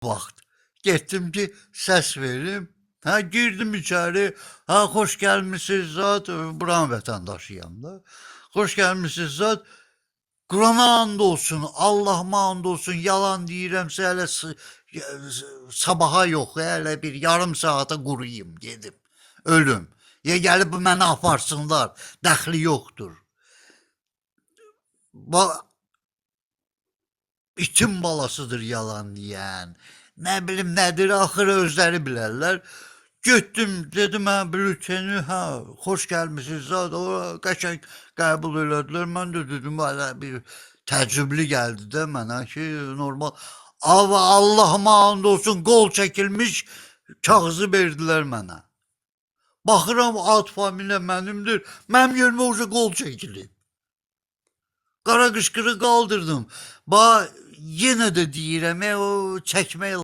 vaxt. Getdim ki səs verim. Hə, girdim içəri. Hə, xoş gəlmisiniz zat. Buranın vətəndaşıyam da. Xoş gəlmisiniz zat. Qurana and olsun, Allahıma and olsun, yalan deyirəmsə hələ sabaha yox, hələ bir yarım saata quruyum, dedim. Ölüm. Ya gəlib məni aparsınlar, dəxli yoxdur. İtin balasıdır yalan deyən. Nə bilim nədir, axırı özləri bilərlər. Getdim, dedim hə, bülteni, hə, xoş gəlmisiniz zat, o qəşəng qəbul elədilər. Mən də dedim, hələ bir təcrübli gəldi də mənə ki, normal. Allahıma and olsun, qol çəkilmiş kağızı verdilər mənə. Baxıram, ad familiya mənimdir, mənim yerimə orada qol çəkilib. Qara qışqırı qaldırdım. Yenə də deyirəm, o çəkmək